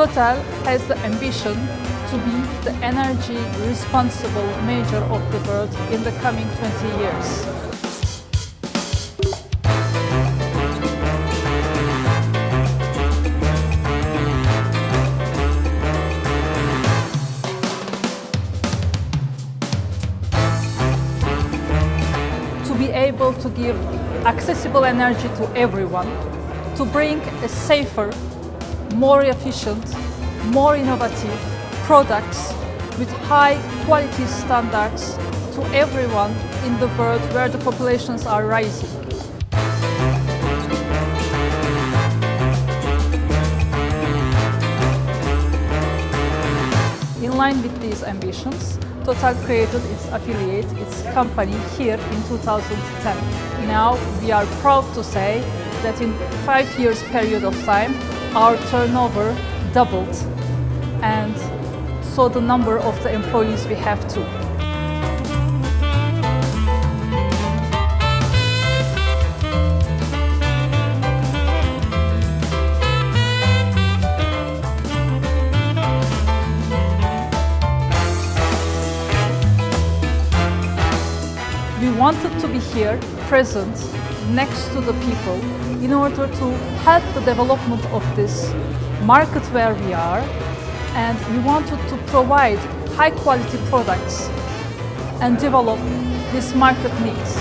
Total has the ambition to be the energy responsible major of the world in the coming 20 years. To be able to give accessible energy to everyone, to bring a safer, more efficient, more innovative products with high quality standards to everyone in the world where the populations are rising. In line with these ambitions, Total created its affiliate, its company here in 2010. Now we are proud to say that in 5 years period of time, our turnover doubled, and so the number of the employees we have too. We wanted to be here, present, next to the people, in order to help the development of this market where we are, and we wanted to provide high quality products and develop this market needs.